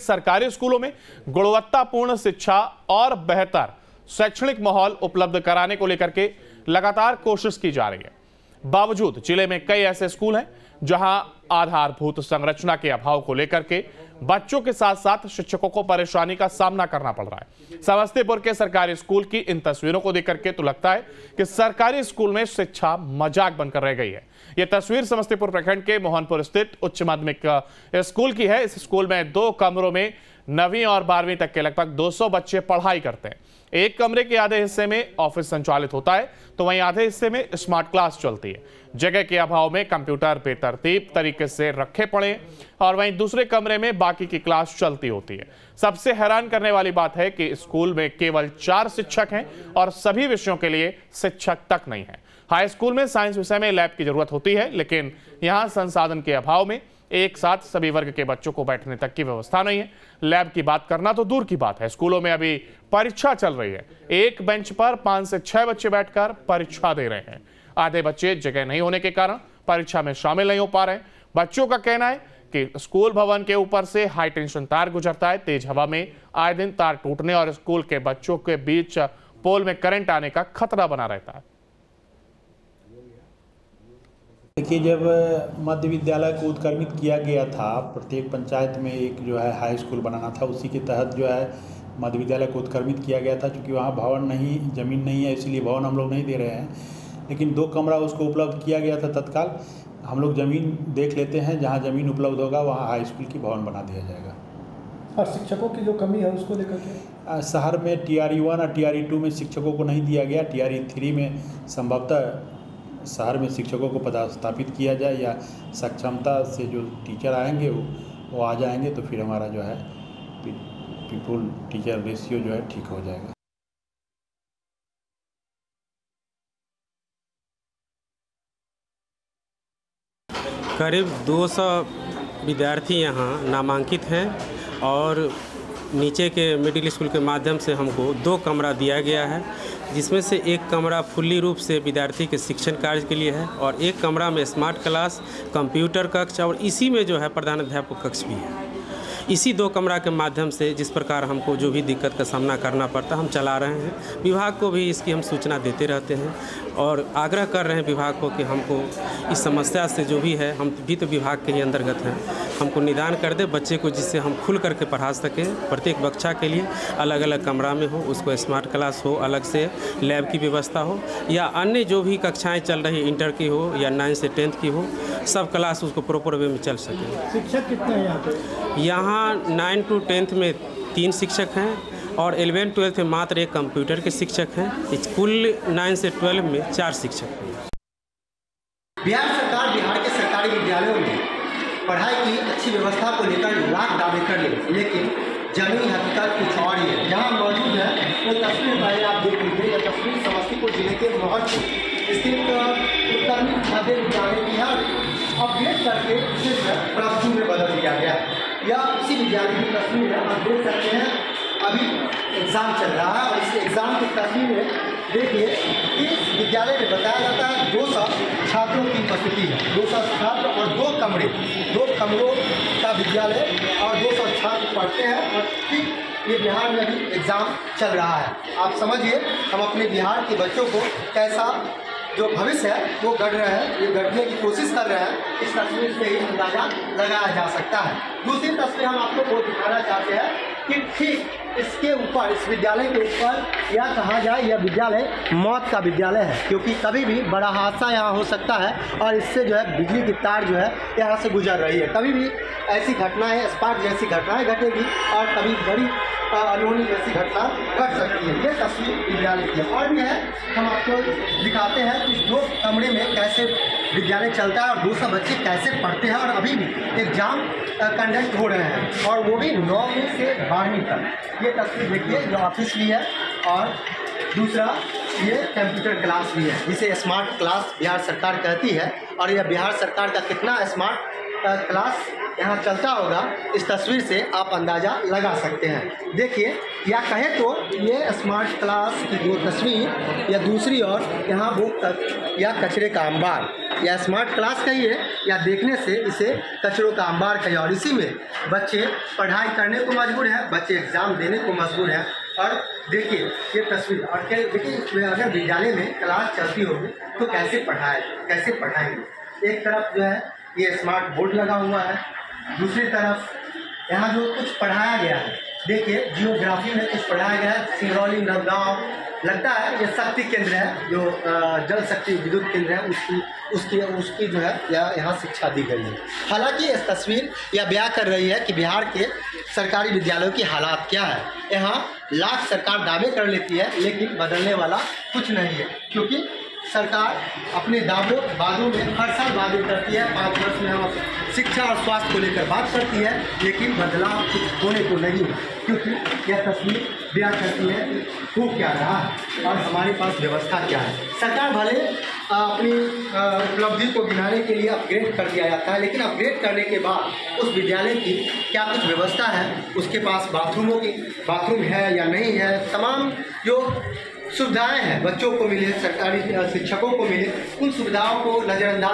सरकारी स्कूलों में गुणवत्तापूर्ण शिक्षा और बेहतर शैक्षणिक माहौल उपलब्ध कराने को लेकर के लगातार कोशिश की जा रही है। बावजूद जिले में कई ऐसे स्कूल हैं जहां आधारभूत संरचना के अभाव को लेकर के बच्चों के साथ साथ शिक्षकों को परेशानी का सामना करना पड़ रहा है। समस्तीपुर के सरकारी स्कूल की इन तस्वीरों को देख करके तो लगता है कि सरकारी स्कूल में शिक्षा मजाक बनकर रह गई है। यह तस्वीर समस्तीपुर प्रखंड के मोहनपुर स्थित उच्च माध्यमिक स्कूल की है। इस स्कूल में 2 कमरों में 9वीं और 12वीं तक के लगभग 200 बच्चे पढ़ाई करते हैं। एक कमरे के आधे हिस्से में ऑफिस संचालित होता है तो वहीं आधे हिस्से में स्मार्ट क्लास चलती है। जगह के अभाव में कंप्यूटर बेतरतीब तरीके से रखे पड़े और वहीं दूसरे कमरे में बाकी की क्लास चलती होती है। सबसे हैरान करने वाली बात है कि स्कूल में केवल 4 शिक्षक हैं और सभी विषयों के लिए शिक्षक तक नहीं है। हाई स्कूल में साइंस विषय में लैब की जरूरत होती है, लेकिन यहाँ संसाधन के अभाव में एक साथ सभी वर्ग के बच्चों को बैठने तक की व्यवस्था नहीं है। लैब की बात करना तो दूर की बात है, स्कूलों में अभी परीक्षा चल रही है। एक बेंच पर 5 से 6 बच्चे बैठकर परीक्षा दे रहे हैं। आधे बच्चे जगह नहीं होने के कारण परीक्षा में शामिल नहीं हो पा रहे हैं। बच्चों का कहना है कि स्कूल भवन के ऊपर से हाई टेंशन तार गुजरता है। तेज हवा में आए दिन तार टूटने और स्कूल के बच्चों के बीच पोल में करंट आने का खतरा बना रहता है। देखिए, जब मध्य विद्यालय को उत्क्रमित किया गया था, प्रत्येक पंचायत में एक जो है हाई स्कूल बनाना था, उसी के तहत जो है मध्य विद्यालय को उत्क्रमित किया गया था। क्योंकि वहाँ भवन नहीं, ज़मीन नहीं है, इसलिए भवन हम लोग नहीं दे रहे हैं। लेकिन 2 कमरा उसको उपलब्ध किया गया था तत्काल। हम लोग ज़मीन देख लेते हैं, जहाँ ज़मीन उपलब्ध होगा वहाँ हाई स्कूल की भवन बना दिया जाएगा। और शिक्षकों की जो कमी है उसको लेकर के शहर में TRE1 और TRE2 में शिक्षकों को नहीं दिया गया। TRE3 में संभवतः शहर में शिक्षकों को पदस्थापित किया जाए या सक्षमता से जो टीचर आएंगे वो आ जाएंगे, तो फिर हमारा जो है पीपल टीचर रेशियो जो है ठीक हो जाएगा। करीब 200 विद्यार्थी यहाँ नामांकित हैं और नीचे के मिडिल स्कूल के माध्यम से हमको 2 कमरा दिया गया है, जिसमें से एक कमरा फुल्ली रूप से विद्यार्थी के शिक्षण कार्य के लिए है और एक कमरा में स्मार्ट क्लास, कंप्यूटर कक्ष और इसी में जो है प्रधानाध्यापक कक्ष भी है। इसी 2 कमरा के माध्यम से जिस प्रकार हमको जो भी दिक्कत का सामना करना पड़ता हम चला रहे हैं। विभाग को भी इसकी हम सूचना देते रहते हैं और आग्रह कर रहे हैं विभाग को कि हमको इस समस्या से जो भी है, हम भी तो विभाग के ही अंतर्गत हैं, हमको निदान कर दे बच्चे को, जिससे हम खुल करके पढ़ा सकें। प्रत्येक कक्षा के लिए अलग अलग कमरा में हो, उसको स्मार्ट क्लास हो, अलग से लैब की व्यवस्था हो या अन्य जो भी कक्षाएँ चल रही इंटर की हो या 9 से 10th की हो, सब क्लास उसको प्रॉपर वे में चल सके। शिक्षक कितने हैं यहाँ पे? यहाँ 9 to 10th में 3 शिक्षक हैं और 11-12th में मात्र 1 कंप्यूटर के शिक्षक हैं। स्कूल 9 से 12 में 4 शिक्षक हैं। बिहार सरकार बिहार के सरकारी विद्यालयों में पढ़ाई की अच्छी व्यवस्था को लेकर लाख दावे कर ले, लेकिन जमीनी हकीकत कुछ और ही है। यहाँ मौजूद है वो तस्वीर, पहले आप देख लीजिए। यह तस्वीर समस्तीपुर जिले के मोहनपुर स्थित उत्क्रमित मध्य विद्यालय की है। अपडेट करके इसे +2 में बदल दिया गया। यह उसी विद्यालय की तस्वीर है। आप देख सकते हैं अभी एग्ज़ाम चल रहा है और इस एग्ज़ाम की तस्वीर में देखिए इस विद्यालय में बताया जाता है 200 छात्रों की उपस्थिति है। 200 छात्र और 2 कमरों का विद्यालय और 200 छात्र पढ़ते हैं और ठीक ये बिहार में अभी एग्ज़ाम चल रहा है। आप समझिए हम अपने बिहार के बच्चों को कैसा जो भविष्य है वो गढ़ रहे हैं, ये गढ़ने की कोशिश कर रहे हैं। इस तस्वीर से ही अंदाजा लगाया जा सकता है। दूसरी तस्वीर हम आपको वो दिखाना चाहते हैं कि ठीक इसके ऊपर, इस विद्यालय के ऊपर या कहा जाए यह विद्यालय मौत का विद्यालय है, क्योंकि कभी भी बड़ा हादसा यहाँ हो सकता है और इससे जो है बिजली की तार जो है यहाँ से गुजर रही है। कभी भी ऐसी घटनाएं, स्पार्क जैसी घटनाएं घटेगी और कभी बड़ी अनहोनी जैसी घटना घट सकती है। ये तस्वीर विद्यालय की और भी है, हम आपको दिखाते हैं कि 2 कमरे में कैसे विद्यालय चलता है और 200 बच्चे कैसे पढ़ते हैं और अभी भी एग्ज़ाम कंडक्ट हो रहे हैं और वो भी 9वीं से 12वीं तक। ये तस्वीर देखिए, जो ऑफिस भी है और दूसरा ये कंप्यूटर क्लास भी है, जिसे स्मार्ट क्लास बिहार सरकार कहती है। और यह बिहार सरकार का कितना स्मार्ट क्लास यहाँ चलता होगा, इस तस्वीर से आप अंदाज़ा लगा सकते हैं। देखिए, या कहे तो ये स्मार्ट क्लास की जो तस्वीर या दूसरी ओर यहाँ बुक तक या कचरे का अंबार, या स्मार्ट क्लास कहिए या देखने से इसे कचरों का अंबार कहिए। और इसी में बच्चे पढ़ाई करने को मजबूर हैं, बच्चे एग्ज़ाम देने को मजबूर हैं। और देखिए ये तस्वीर, और देखिए अगर विद्यालय में क्लास चलती होगी तो कैसे पढ़ाएंगे। एक तरफ जो है ये स्मार्ट बोर्ड लगा हुआ है, दूसरी तरफ यहाँ जो कुछ पढ़ाया गया है, देखिए जियोग्राफी में कुछ पढ़ाया गया है। सिंगरौली नवगांव लगता है ये शक्ति केंद्र है, जो जल शक्ति विद्युत केंद्र है, उसकी जो है यहाँ शिक्षा दी गई है। हालांकि इस तस्वीर यह बयां कर रही है कि बिहार के सरकारी विद्यालयों की हालात क्या है। यहाँ लाख सरकार दावे कर लेती है, लेकिन बदलने वाला कुछ नहीं है, क्योंकि सरकार अपने वादों में हर साल वादे करती है। 5 वर्ष में हम शिक्षा और स्वास्थ्य को लेकर बात करती है, लेकिन बदलाव कुछ होने को नहीं है, क्योंकि यह तस्वीर बयां करती है हो क्या रहा है और हमारे पास व्यवस्था क्या है। सरकार भले अपनी उपलब्धि को गिनाने के लिए अपग्रेड कर दिया जाता है, लेकिन अपग्रेड करने के बाद उस विद्यालय की क्या कुछ व्यवस्था है, उसके पास बाथरूम है या नहीं है, तमाम जो सुविधाएं हैं बच्चों को मिले, सरकारी शिक्षकों को मिले, उन सुविधाओं को नज़रअंदाज